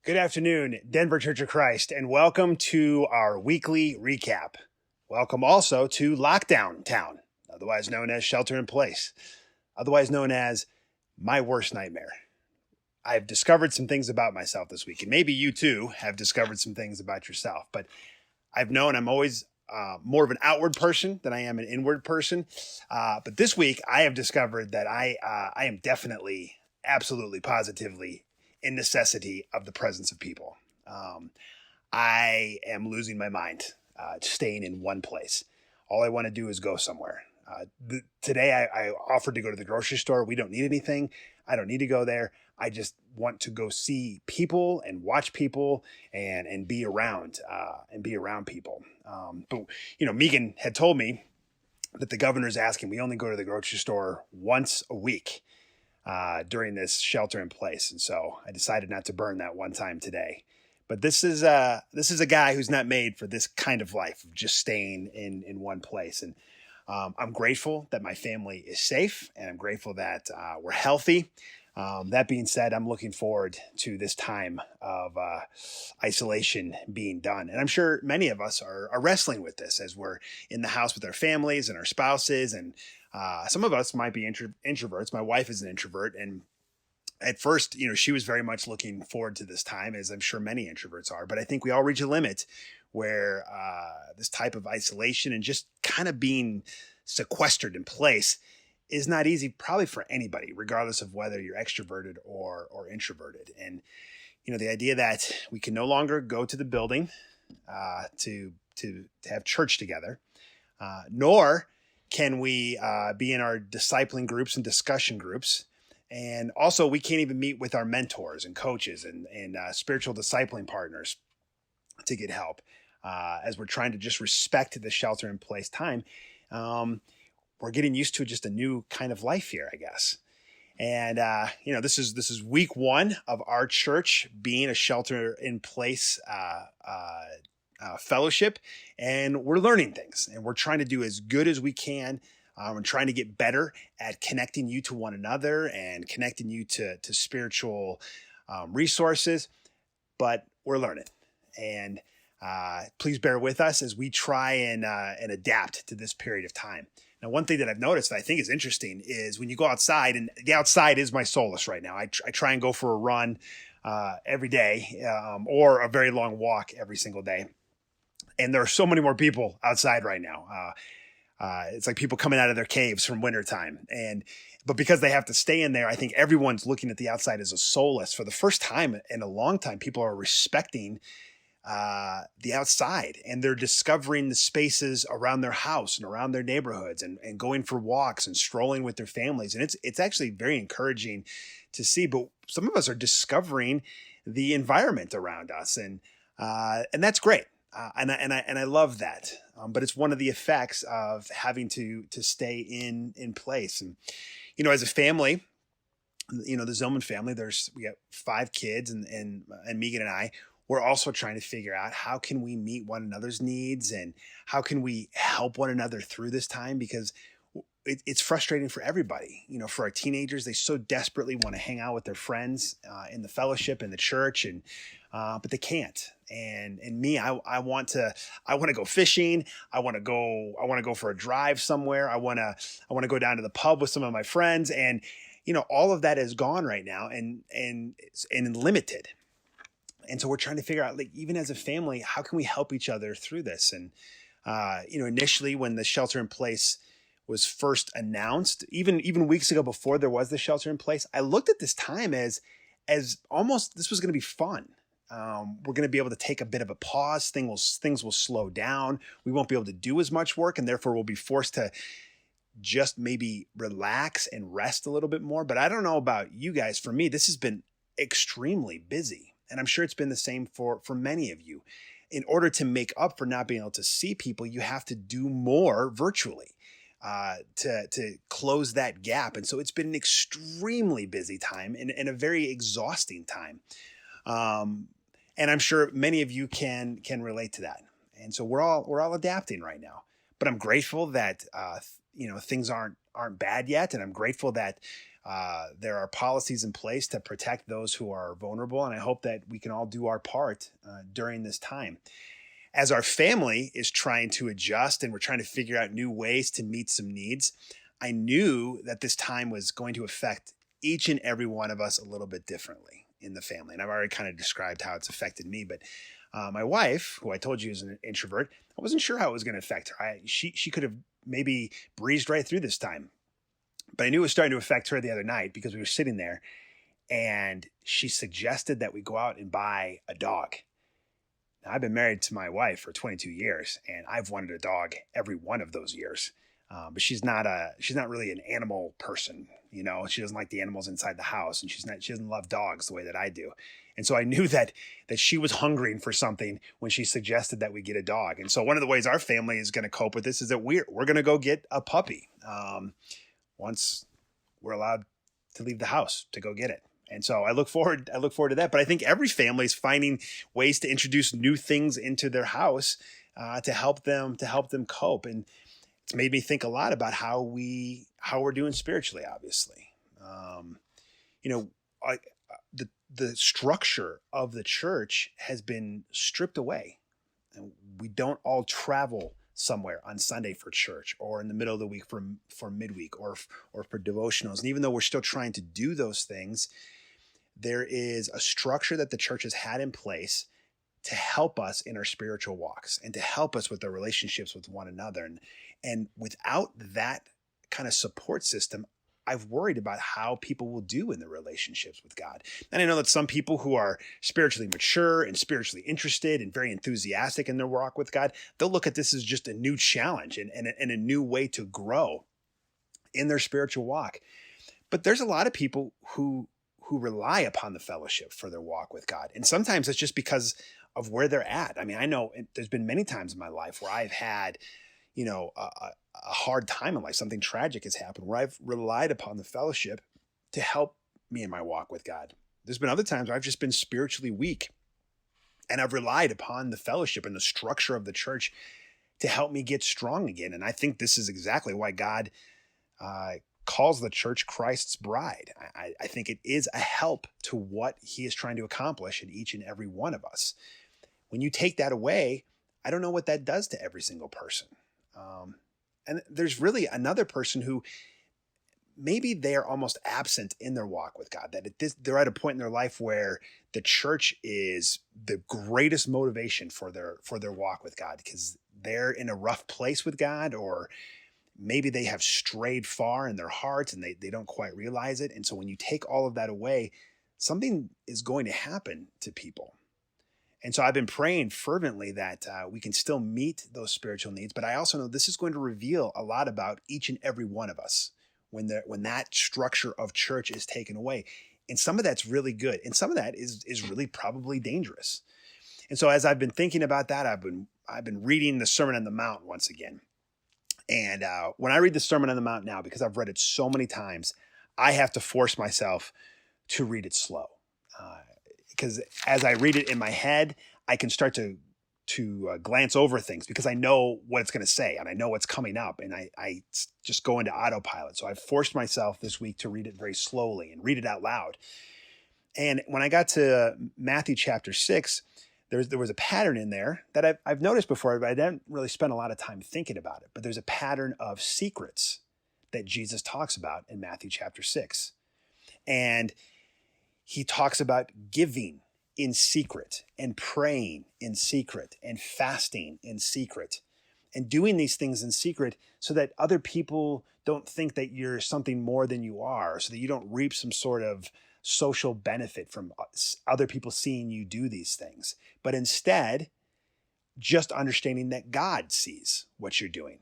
Good afternoon, Denver Church of Christ, and welcome to our weekly recap. Welcome also to Lockdown Town, otherwise known as Shelter in Place, otherwise known as my worst nightmare. I've discovered some things about myself this week, and maybe you too have discovered some things about yourself, but I've known I'm always more of an outward person than I am an inward person. But this week, I have discovered that I am definitely, absolutely, positively in necessity of the presence of people. I am losing my mind, staying in one place. All I want to do is go somewhere. Today, I offered to go to the grocery store. We don't need anything. I don't need to go there. I just want to go see people and watch people and be around people. But Megan had told me that the governor's asking we only go to the grocery store once a week during this shelter in place, and so I decided not to burn that one time today. But this is a guy who's not made for this kind of life of just staying in one place. And I'm grateful that my family is safe, and I'm grateful that we're healthy. That being said, I'm looking forward to this time of isolation being done. And I'm sure many of us are wrestling with this as we're in the house with our families and our spouses. And some of us might be introverts. My wife is an introvert. And at first, she was very much looking forward to this time, as I'm sure many introverts are. But I think we all reach a limit where this type of isolation and just kind of being sequestered in place is not easy, probably for anybody, regardless of whether you're extroverted or introverted. And, the idea that we can no longer go to the building to have church together, nor can we be in our discipling groups and discussion groups. And also, we can't even meet with our mentors and coaches and spiritual discipling partners to get help as we're trying to just respect the shelter in place time. We're getting used to just a new kind of life here, I guess. And, this is week one of our church being a shelter in place fellowship. And we're learning things, and we're trying to do as good as we can. We're trying to get better at connecting you to one another and connecting you to spiritual resources, but we're learning. And please bear with us as we try and adapt to this period of time. Now, one thing that I've noticed that I think is interesting is when you go outside, and the outside is my solace right now. I try and go for a run every day or a very long walk every single day. And there are so many more people outside right now. It's like people coming out of their caves from wintertime. But because they have to stay in there, I think everyone's looking at the outside as a solace. For the first time in a long time, people are respecting the outside, and they're discovering the spaces around their house and around their neighborhoods and going for walks and strolling with their families. And it's actually very encouraging to see. But some of us are discovering the environment around us, and that's great. And I love that. But it's one of the effects of having to stay in place. And, as a family, the Zillman family, we got 5 kids, and Megan and I, we're also trying to figure out how can we meet one another's needs and how can we help one another through this time, because it's frustrating for everybody. For our teenagers, they so desperately want to hang out with their friends in the fellowship in the church, and but they can't. And me, I want to go fishing. I want to go for a drive somewhere. I want to go down to the pub with some of my friends, and all of that is gone right now and limited. And so we're trying to figure out, like, even as a family, how can we help each other through this? And initially, when the shelter in place was first announced, even weeks ago before there was the shelter in place, I looked at this time as almost this was going to be fun. We're going to be able to take a bit of a pause. Things will slow down. We won't be able to do as much work, and therefore we'll be forced to just maybe relax and rest a little bit more. But I don't know about you guys. For me, this has been extremely busy, and I'm sure it's been the same for many of you. In order to make up for not being able to see people, you have to do more virtually to close that gap. And so it's been an extremely busy time and a very exhausting time. And I'm sure many of you can relate to that. And so we're all adapting right now. But I'm grateful that things aren't bad yet, and I'm grateful that There are policies in place to protect those who are vulnerable, and I hope that we can all do our part during this time. As our family is trying to adjust and we're trying to figure out new ways to meet some needs, I knew that this time was going to affect each and every one of us a little bit differently in the family. And I've already kind of described how it's affected me, but my wife, who I told you is an introvert, I wasn't sure how it was going to affect her. She could have maybe breezed right through this time, but I knew it was starting to affect her the other night because we were sitting there and she suggested that we go out and buy a dog. Now, I've been married to my wife for 22 years and I've wanted a dog every one of those years. But she's not really an animal person. You know, she doesn't like the animals inside the house, and she doesn't love dogs the way that I do. And so I knew that she was hungering for something when she suggested that we get a dog. And so one of the ways our family is going to cope with this is that we're going to go get a puppy once we're allowed to leave the house to go get it. And so I look forward to that. But I think every family is finding ways to introduce new things into their house to help them cope. And it's made me think a lot about how we're doing spiritually. Obviously, the structure of the church has been stripped away, and we don't all travel somewhere on Sunday for church or in the middle of the week for midweek or for devotionals. And even though we're still trying to do those things, there is a structure that the church has had in place to help us in our spiritual walks and to help us with our relationships with one another. And without that kind of support system, I've worried about how people will do in their relationships with God. And I know that some people who are spiritually mature and spiritually interested and very enthusiastic in their walk with God, they'll look at this as just a new challenge and a new way to grow in their spiritual walk. But there's a lot of people who rely upon the fellowship for their walk with God. And sometimes it's just because of where they're at. I mean, I know there's been many times in my life where I've had, a hard time in life. Something tragic has happened where I've relied upon the fellowship to help me in my walk with God. There's been other times where I've just been spiritually weak and I've relied upon the fellowship and the structure of the church to help me get strong again. And I think this is exactly why God calls the church Christ's bride. I think it is a help to what he is trying to accomplish in each and every one of us. When you take that away, I don't know what that does to every single person. And there's really another person who maybe they are almost absent in their walk with God, that they're at a point in their life where the church is the greatest motivation for their walk with God because they're in a rough place with God, or maybe they have strayed far in their hearts and they don't quite realize it. And so when you take all of that away, something is going to happen to people. And so I've been praying fervently that we can still meet those spiritual needs. But I also know this is going to reveal a lot about each and every one of us when that structure of church is taken away. And some of that's really good. And some of that is really probably dangerous. And so as I've been thinking about that, I've been reading the Sermon on the Mount once again. And when I read the Sermon on the Mount now, because I've read it so many times, I have to force myself to read it slow. Because as I read it in my head, I can start to glance over things because I know what it's going to say and I know what's coming up, and I just go into autopilot. So I've forced myself this week to read it very slowly and read it out loud. And when I got to Matthew chapter 6, there was a pattern in there that I've noticed before, but I didn't really spend a lot of time thinking about it. But there's a pattern of secrets that Jesus talks about in Matthew chapter 6. And he talks about giving in secret and praying in secret and fasting in secret and doing these things in secret so that other people don't think that you're something more than you are, so that you don't reap some sort of social benefit from other people seeing you do these things, but instead just understanding that God sees what you're doing.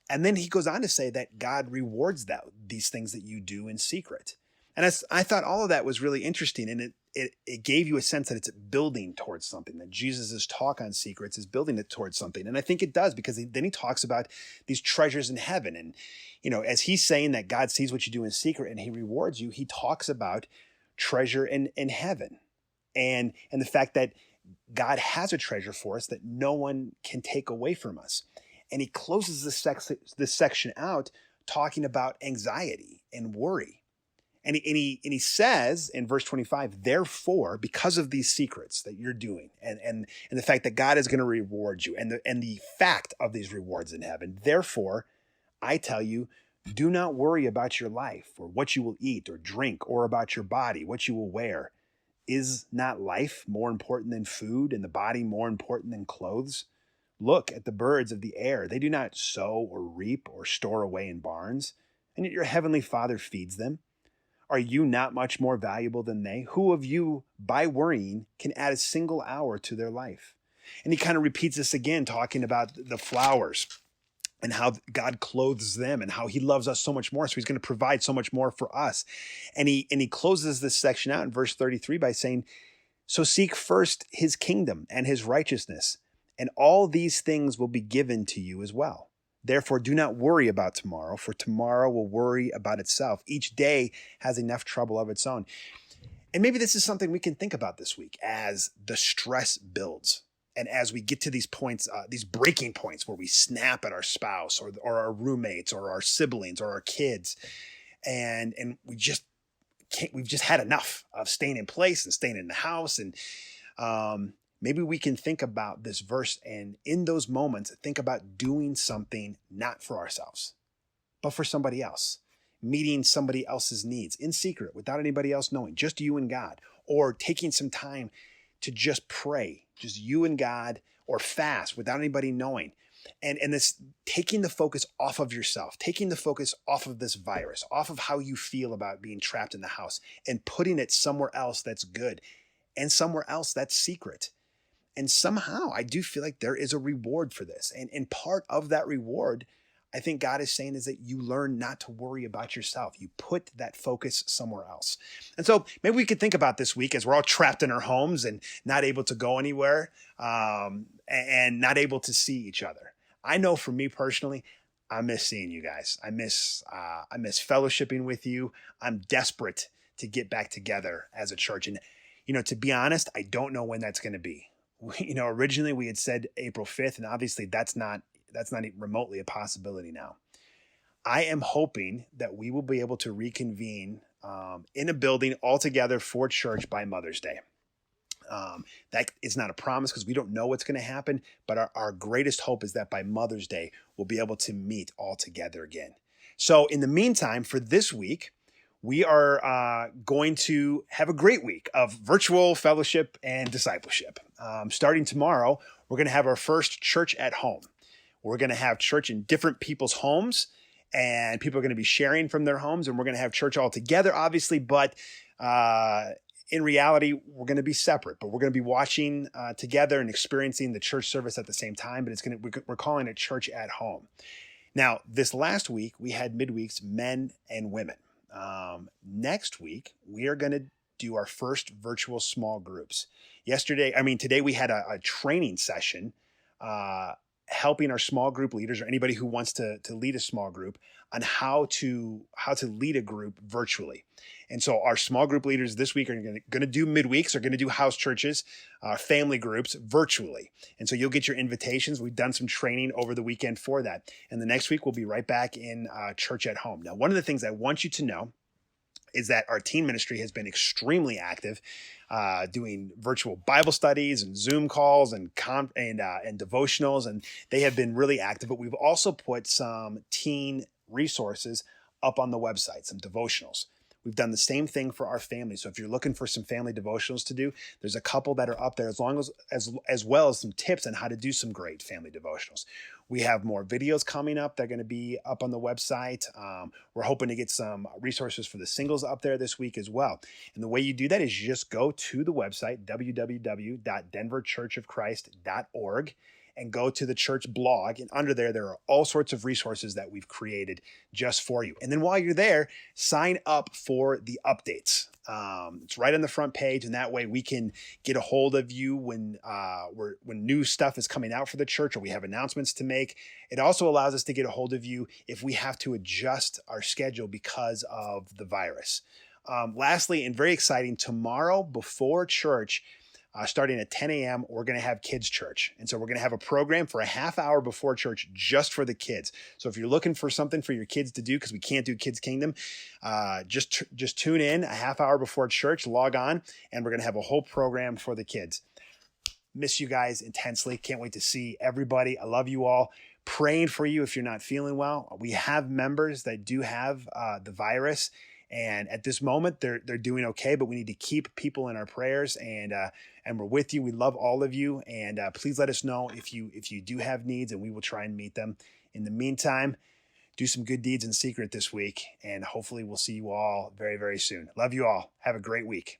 And then he goes on to say that God rewards these things that you do in secret. And I thought all of that was really interesting, and it gave you a sense that it's building towards something, that Jesus' talk on secrets is building it towards something. And I think it does, because then he talks about these treasures in heaven. And, as he's saying that God sees what you do in secret and he rewards you, he talks about treasure in heaven and the fact that God has a treasure for us that no one can take away from us. And he closes this section out talking about anxiety and worry. And he says in verse 25, therefore, because of these secrets that you're doing and the fact that God is going to reward you and the fact of these rewards in heaven, therefore, I tell you, do not worry about your life or what you will eat or drink or about your body, what you will wear. Is not life more important than food and the body more important than clothes? Look at the birds of the air. They do not sow or reap or store away in barns, and yet your heavenly Father feeds them. Are you not much more valuable than they? Who of you, by worrying, can add a single hour to their life? And he kind of repeats this again, talking about the flowers and how God clothes them and how he loves us so much more. So he's going to provide so much more for us. And he closes this section out in verse 33 by saying, so seek first his kingdom and his righteousness, and all these things will be given to you as well. Therefore, do not worry about tomorrow, for tomorrow will worry about itself. Each day has enough trouble of its own. And maybe this is something we can think about this week as the stress builds. And as we get to these points, these breaking points where we snap at our spouse or our roommates or our siblings or our kids, and we've just had enough of staying in place and staying in the house. And maybe we can think about this verse and in those moments, think about doing something not for ourselves, but for somebody else, meeting somebody else's needs in secret without anybody else knowing, just you and God, or taking some time to just pray, just you and God, or fast without anybody knowing. And this taking the focus off of yourself, taking the focus off of this virus, off of how you feel about being trapped in the house and putting it somewhere else that's good and somewhere else that's secret. And somehow I do feel like there is a reward for this. And part of that reward, I think God is saying, is that you learn not to worry about yourself. You put that focus somewhere else. And so maybe we could think about this week as we're all trapped in our homes and not able to go anywhere and not able to see each other. I know for me personally, I miss seeing you guys. I miss fellowshipping with you. I'm desperate to get back together as a church. And, to be honest, I don't know when that's going to be. Originally we had said April 5th, and obviously that's not remotely a possibility now. I am hoping that we will be able to reconvene in a building all together for church by Mother's Day. That is not a promise because we don't know what's going to happen, but our greatest hope is that by Mother's Day, we'll be able to meet all together again. So in the meantime, for this week, we are going to have a great week of virtual fellowship and discipleship. Starting tomorrow, we're going to have our first church at home. We're going to have church in different people's homes, and people are going to be sharing from their homes, and we're going to have church all together, obviously, but in reality, we're going to be separate, but we're going to be watching together and experiencing the church service at the same time, but we're calling it church at home. Now, this last week, we had midweeks, men and women. Next week, we are going to do our first virtual small groups. Today we had a training session helping our small group leaders or anybody who wants to lead a small group on how to lead a group virtually. And so our small group leaders this week are going to do midweeks, are going to do house churches, family groups virtually. And so you'll get your invitations. We've done some training over the weekend for that. And the next week we'll be right back in church at home. Now, one of the things I want you to know is that our teen ministry has been extremely active, doing virtual Bible studies and Zoom calls and devotionals, and they have been really active. But we've also put some teen resources up on the website, some devotionals. We've done the same thing for our family. So if you're looking for some family devotionals to do, there's a couple that are up there, as well as some tips on how to do some great family devotionals. We have more videos coming up. They're going to be up on the website. We're hoping to get some resources for the singles up there this week as well. And the way you do that is you just go to the website, www.denverchurchofchrist.org, and go to the church blog. And under there are all sorts of resources that we've created just for you. And then while you're there, sign up for the updates. It's right on the front page, and that way we can get a hold of you when new stuff is coming out for the church or we have announcements to make. It also allows us to get a hold of you if we have to adjust our schedule because of the virus. Lastly, and very exciting, tomorrow before church, starting at 10 a.m., we're going to have kids church. And so we're going to have a program for a half hour before church just for the kids. So if you're looking for something for your kids to do, because we can't do Kids Kingdom, just tune in a half hour before church, log on, and we're going to have a whole program for the kids. Miss you guys intensely. Can't wait to see everybody. I love you all. Praying for you if you're not feeling well. We have members that do have the virus, and at this moment they're doing okay, but we need to keep people in our prayers, and we're with you. We love all of you, and please let us know if you do have needs, and we will try and meet them. In the meantime, do some good deeds in secret this week, and hopefully we'll see you all very, very soon. Love you all. Have a great week.